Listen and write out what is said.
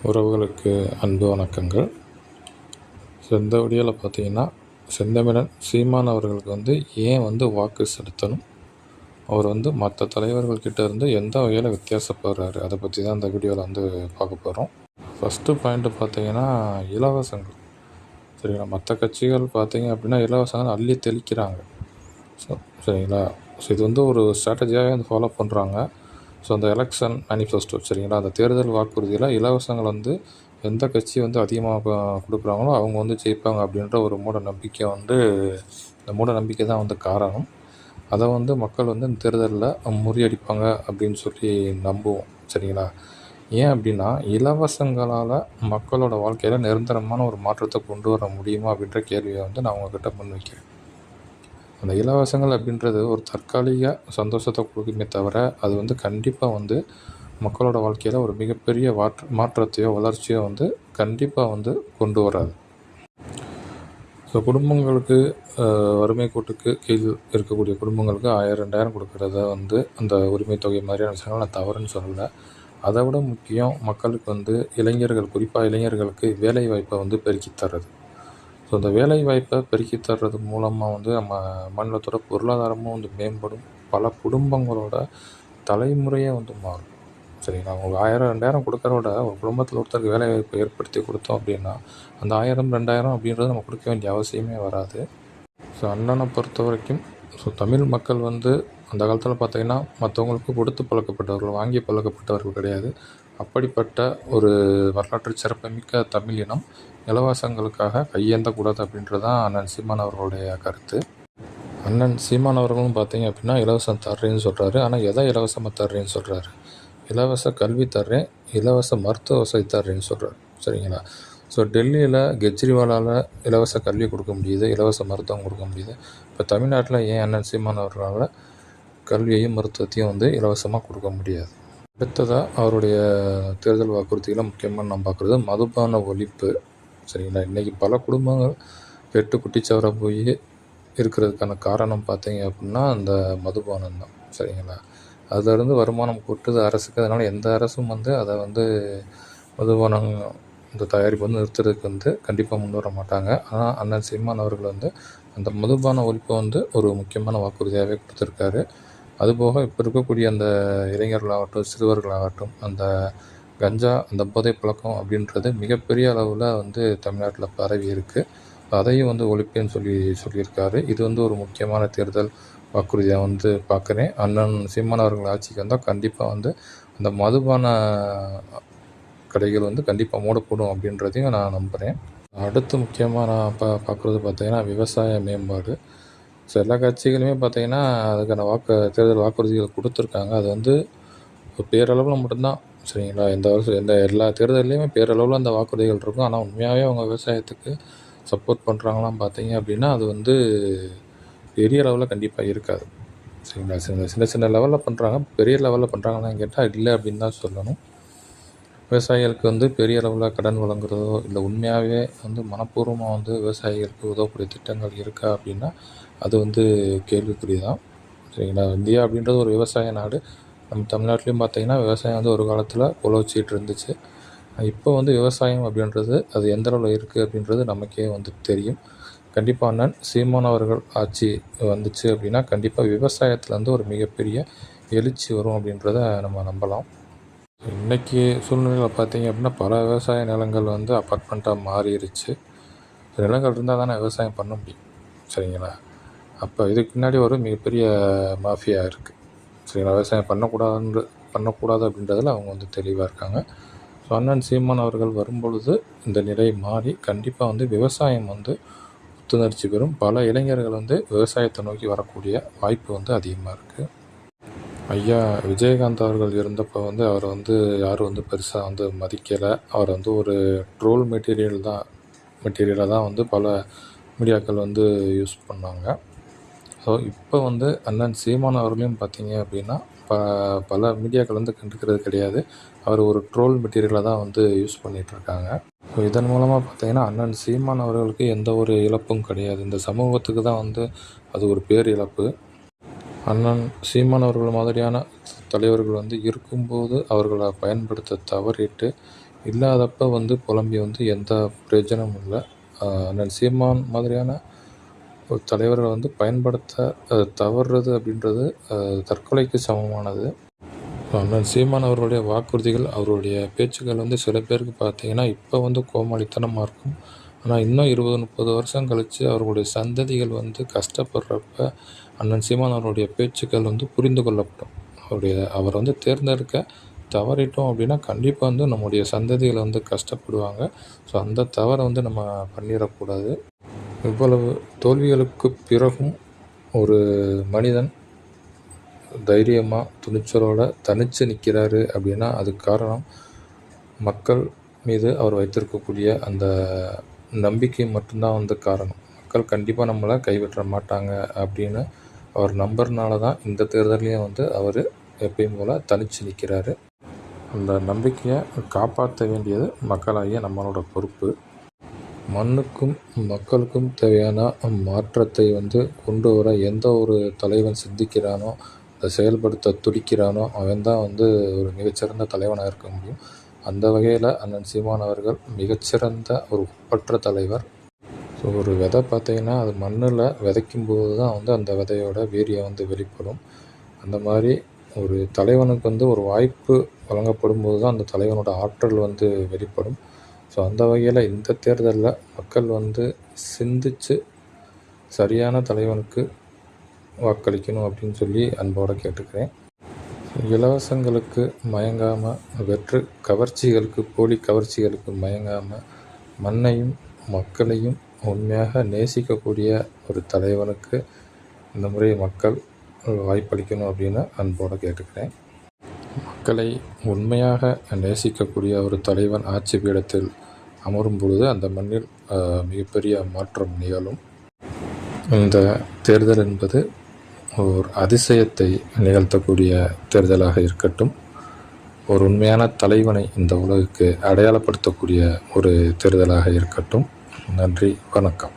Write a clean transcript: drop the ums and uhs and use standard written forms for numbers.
உறவுகளுக்கு அன்பு வணக்கங்கள். இந்த வீடியோவில் பார்த்தீங்கன்னா, செந்தமிழன் சீமான் அவர்களுக்கு ஏன் வாக்கு செலுத்தணும், அவர் மற்ற தலைவர்கள்கிட்ட இருந்து எந்த வகையில் வித்தியாசப்படுறாரு, அதை பற்றி தான் இந்த வீடியோவில் பார்க்க போகிறோம். ஃபஸ்ட்டு பாயிண்ட்டு பார்த்தீங்கன்னா, இலவசங்கள். சரிங்களா, மற்ற கட்சிகள் பார்த்தீங்க அப்படின்னா இலவசங்கள் அள்ளி தெளிக்கிறாங்க. சரிங்களா, இது ஒரு ஸ்ட்ராட்டஜியாகவே ஃபாலோ பண்ணுறாங்க. அந்த எலெக்ஷன் மேனிஃபெஸ்டோ, சரிங்களா, அந்த தேர்தல் வாக்குறுதியில் இலவசங்கள் எந்த கட்சி அதிகமாக கொடுக்குறாங்களோ அவங்க ஜெயிப்பாங்க அப்படின்ற ஒரு மூட நம்பிக்கை இந்த மூட நம்பிக்கை தான் காரணம். அதை மக்கள் இந்த தேர்தலில் முறியடிப்பாங்க அப்படின்னு சொல்லி நம்புவோம். சரிங்களா, ஏன் அப்படின்னா இலவசங்களால் மக்களோட வாழ்க்கையில் நிரந்தரமான ஒரு மாற்றத்தை கொண்டு வர முடியுமா அப்படின்ற கேள்வியை நான் உங்ககிட்ட முன்வைக்கிறேன். அந்த இலவசங்கள் அப்படின்றது ஒரு தற்காலிக சந்தோஷத்தை கொடுக்குமே தவிர அது கண்டிப்பாக மக்களோட வாழ்க்கையில் ஒரு மிகப்பெரிய மாற்றத்தையோ வளர்ச்சியோ கண்டிப்பாக கொண்டு வராது. குடும்பங்களுக்கு வறுமை கோட்டுக்கு கீழ் இருக்கக்கூடிய குடும்பங்களுக்கு 1000 2000 கொடுக்குறத அந்த உரிமை தொகை மாதிரியான விஷயங்கள் நான் தவறுன்னு சொல்லலை. அதை விட முக்கியம் மக்களுக்கு இளைஞர்கள், குறிப்பாக இளைஞர்களுக்கு வேலை வாய்ப்பை பெருக்கி தர்றது. இந்த வேலை வாய்ப்பை பெருக்கி தர்றது மூலமாக நம்ம மாநிலத்தோட பொருளாதாரமும் மேம்படும். பல குடும்பங்களோட தலைமுறையே மாறும். சரிங்களா, அவங்களுக்கு 1000 2000 கொடுக்கறத ஒரு குடும்பத்தில் ஒருத்தருக்கு வேலை வாய்ப்பை ஏற்படுத்தி கொடுத்தோம் அப்படின்னா அந்த 1000 2000 அப்படின்றது நம்ம கொடுக்க வேண்டிய அவசியமே வராது. அண்ணனை பொறுத்த வரைக்கும் தமிழ் மக்கள் அந்த காலத்தில் பார்த்திங்கன்னா மற்றவங்களுக்கு கொடுத்து பழக்கப்பட்டவர்கள், வாங்கி பழக்கப்பட்டவர்கள் கிடையாது. அப்படிப்பட்ட ஒரு வரலாற்று சிறப்புமிக்க தமிழ் இனம் இலவசங்களுக்காக கையேந்தக்கூடாது அப்படின்றது தான் அண்ணன் சீமான் அவர்களுடைய கருத்து. அண்ணன் சீமான் அவர்களும் பார்த்தீங்க அப்படின்னா இலவசம் தர்றேன்னு சொல்கிறாரு. ஆனால் எதை இலவசமாக தர்றேன்னு சொல்கிறாரு? இலவச கல்வி தர்றேன், இலவச மருத்துவ வசதி தர்றேன்னு சொல்கிறார். சரிங்களா, டெல்லியில் கெஜ்ரிவாலால் இலவச கல்வி கொடுக்க முடியுது, இலவச மருத்துவம் கொடுக்க முடியுது. இப்போ தமிழ்நாட்டில் ஏன் அண்ணன் சீமான் அவர்களால் கல்வியையும் மருத்துவத்தையும் இலவசமாக கொடுக்க முடியாது? அடுத்ததாக அவருடைய தேர்தல் வாக்குறுதிகளை முக்கியமாக நான் பார்க்குறது மதுபான ஒழிப்பு. சரிங்களா, இன்றைக்கி பல குடும்பங்கள் கெட்டு குட்டிச்சவராக போய் இருக்கிறதுக்கான காரணம் பார்த்தீங்க அப்படின்னா அந்த மதுபானம் தான். சரிங்களா, அதிலிருந்து வருமானம் கொட்டுது அரசுக்கு. அதனால் எந்த அரசும் அதை மதுபானம் இந்த தயாரிப்பு நிறுத்துறதுக்கு கண்டிப்பாக முன் வர மாட்டாங்க. ஆனால் அண்ணன் சீமான் அவர்கள் அந்த மதுபான ஒழிப்பை ஒரு முக்கியமான வாக்குறுதியாகவே கொடுத்துருக்காரு. அதுபோக இப்போ இருக்கக்கூடிய அந்த இளைஞர்களாகட்டும், சிறுவர்களாகட்டும், அந்த கஞ்சா, அந்த போதை பழக்கம் அப்படின்றது மிகப்பெரிய அளவில் தமிழ்நாட்டில் பரவி இருக்குது. அதையும் ஒழிப்பேன்னு சொல்லியிருக்காரு. இது ஒரு முக்கியமான தேர்தல் வாக்குறுதியாக பார்க்குறேன். அண்ணன் சீமான் அவர்கள் ஆட்சிக்கு வந்தால் கண்டிப்பாக அந்த மதுபான கடைகள் கண்டிப்பாக மூடப்படும் அப்படின்றதையும் நான் நம்புகிறேன். அடுத்து முக்கியமாக நான் பார்க்குறது பார்த்திங்கன்னா விவசாய மேம்பாடு. எல்லா கட்சிகளுமே பார்த்திங்கன்னா அதுக்கான தேர்தல் வாக்குறுதிகள் கொடுத்துருக்காங்க. அது பேரளவில் மட்டும்தான். சரிங்களா, எல்லா தேர்தல்லையுமே பேரளவில் அந்த வாக்குறுதிகள் இருக்கும். ஆனால் உண்மையாகவே அவங்க விவசாயத்துக்கு சப்போர்ட் பண்ணுறாங்களாம் பார்த்தீங்க அப்படின்னா அது பெரிய லெவலில் கண்டிப்பாக இருக்காது. சரிங்களா, சின்ன சின்ன லெவலில் பண்ணுறாங்க. பெரிய லெவலில் பண்ணுறாங்கன்னு கேட்டால் இல்லை அப்படின்னு தான் சொல்லணும். விவசாயிகளுக்கு பெரிய அளவில் கடன் வழங்குறதோ இல்லை உண்மையாகவே மனப்பூர்வமாக விவசாயிகளுக்கு உதவக்கூடிய திட்டங்கள் இருக்கா அப்படின்னா அது கேள்விக்குறி தான். சரிங்களா, இந்தியா அப்படின்றது ஒரு விவசாய நாடு. நம்ம தமிழ்நாட்டிலையும் பார்த்திங்கன்னா விவசாயம் ஒரு காலத்தில் குலவச்சிட்டு இருந்துச்சு. இப்போ விவசாயம் அப்படின்றது அது எந்த அளவில் இருக்குது அப்படின்றது நமக்கே தெரியும். கண்டிப்பாக அண்ணன் சீமான் அவர்கள் ஆட்சி வந்துச்சு அப்படின்னா கண்டிப்பாக விவசாயத்தில் ஒரு மிகப்பெரிய எழுச்சி வரும் அப்படின்றத நம்ம நம்பலாம். இன்றைக்கி சூழ்நிலையில் பார்த்திங்க அப்படின்னா பல விவசாய நிலங்கள் அப்பார்ட்மெண்ட்டாக மாறிடுச்சு. நிலங்கள் இருந்தால் தானே விவசாயம் பண்ண முடியும். சரிங்களா, அப்போ இதுக்கு பின்னாடி ஒரு மிகப்பெரிய மாஃபியா இருக்குது. சரிங்களா, விவசாயம் பண்ணக்கூடாது அப்படின்றதில் அவங்க தெளிவாக இருக்காங்க. அண்ணன் சீமான் அவர்கள் வரும்பொழுது இந்த நிலை மாறி கண்டிப்பாக விவசாயம் புத்துணர்ச்சி பெறும். பல இளைஞர்கள் விவசாயத்தை நோக்கி வரக்கூடிய வாய்ப்பு அதிகமாக இருக்குது. ஐயா விஜயகாந்த் அவர்கள் இருந்தப்போ அவரை யாரும் பெருசாக மதிக்கலை. அவர் ஒரு ட்ரோல் மெட்டீரியலாக தான் பல மீடியாக்கள் யூஸ் பண்ணாங்க. இப்போ அண்ணன் சீமான் அவர்களையும் பார்த்தீங்க அப்படின்னா பல மீடியாக்கள் கண்டுக்கிறது கிடையாது. அவர் ஒரு ட்ரோல் மெட்டீரியலாக தான் யூஸ் பண்ணிகிட்ருக்காங்க. இதன் மூலமாக பார்த்திங்கன்னா அண்ணன் சீமான் அவர்களுக்கு எந்த ஒரு இழப்பும் கிடையாது. இந்த சமூகத்துக்கு தான் அது ஒரு பேர் இழப்பு. அண்ணன் சீமான் அவர்கள் மாதிரியான தலைவர்கள் இருக்கும்போது அவர்களை பயன்படுத்த தவறிட்டு இல்லாதப்ப வந்து புலம்பி வந்து எந்த பிரயோஜனமும் இல்லை. அண்ணன் சீமான் மாதிரியான ஒரு தலைவரை வந்து பயன்படுத்த தவறுறது அப்படின்றது தற்கொலைக்கு சமமானது. அண்ணன் சீமான் அவர்களுடைய வாக்குறுதிகள், அவருடைய பேச்சுக்கள் வந்து சில பேருக்கு பார்த்தீங்கன்னா இப்போ வந்து கோமாளித்தனமாக இருக்கும். ஆனால் இன்னும் 20, 30 வருஷம் கழித்து அவர்களுடைய சந்ததிகள் வந்து கஷ்டப்படுறப்ப அண்ணன் சீமான் அவருடைய பேச்சுக்கள் வந்து புரிந்து கொள்ளப்படும். அவரை வந்து தேர்ந்தெடுக்க தவறிட்டோம் அப்படின்னா கண்டிப்பாக வந்து நம்முடைய சந்ததிகள் வந்து கஷ்டப்படுவாங்க. ஸோ அந்த தவறை வந்து நம்ம பண்ணிடக்கூடாது. இவ்வளவு தோல்விகளுக்கு பிறகும் ஒரு மனிதன் தைரியமாக துணிச்சலோட தனித்து நிற்கிறாரு அப்படின்னா அதுக்கு காரணம் மக்கள் மீது அவர் வைத்திருக்கக்கூடிய அந்த நம்பிக்கை மட்டும்தான் வந்து காரணம். மக்கள் கண்டிப்பாக நம்மளை கைவிட மாட்டாங்க அப்படின்னு அவர் நம்புறதுனால தான் இந்த தேர்தலையும் வந்து அவர் எப்பயும் போல் தனித்து நிற்கிறாரு. அந்த நம்பிக்கையை காப்பாற்ற வேண்டியது மக்களாகிய நம்மளோட பொறுப்பு. மண்ணுக்கும் மக்களுக்கும் தேவையான மாற்றத்தை வந்து கொண்டு வர எந்த ஒரு தலைவன் சிந்திக்கிறானோ, அதை செயல்படுத்த துடிக்கிறானோ அவன் தான் வந்து ஒரு மிகச்சிறந்த தலைவனாக இருக்க முடியும். அந்த வகையில் அண்ணன் சீமான் அவர்கள் மிகச்சிறந்த ஒரு ஒப்பற்ற தலைவர். ஸோ ஒரு விதை பார்த்திங்கன்னா அது மண்ணில் விதைக்கும்போது தான் வந்து அந்த விதையோட வீரியம் வந்து வெளிப்படும். அந்த மாதிரி ஒரு தலைவனுக்கு வந்து ஒரு வாய்ப்பு வழங்கப்படும் போது தான் அந்த தலைவனோட ஆற்றல் வந்து வெளிப்படும். ஸோ அந்த வகையில் இந்த தேர்தலில் மக்கள் வந்து சிந்தித்து சரியான தலைவனுக்கு வாக்களிக்கணும் அப்படின்னு சொல்லி அன்போடு கேட்டுக்கிறேன். இலவசங்களுக்கு மயங்காமல், வெற்று கவர்ச்சிகளுக்கு, போலி கவர்ச்சிகளுக்கு மயங்காமல், மண்ணையும் மக்களையும் உண்மையாக நேசிக்கக்கூடிய ஒரு தலைவனுக்கு இந்த முறை மக்கள் வாய்ப்பளிக்கணும் அப்படின்னு அன்போடு கேட்டுக்கிறேன். மக்களை உண்மையாக நேசிக்கக்கூடிய ஒரு தலைவன் ஆட்சி பீடத்தில் அமரும் பொழுது அந்த மண்ணில் மிகப்பெரிய மாற்றம் நிகழும். இந்த தேர்தல் என்பது ஒரு அதிசயத்தை நிகழ்த்தக்கூடிய தேர்தலாக இருக்கட்டும். ஒரு உண்மையான தலைவனை இந்த உலகுக்கு அடையாளப்படுத்தக்கூடிய ஒரு தேர்தலாக இருக்கட்டும். நன்றி, வணக்கம்.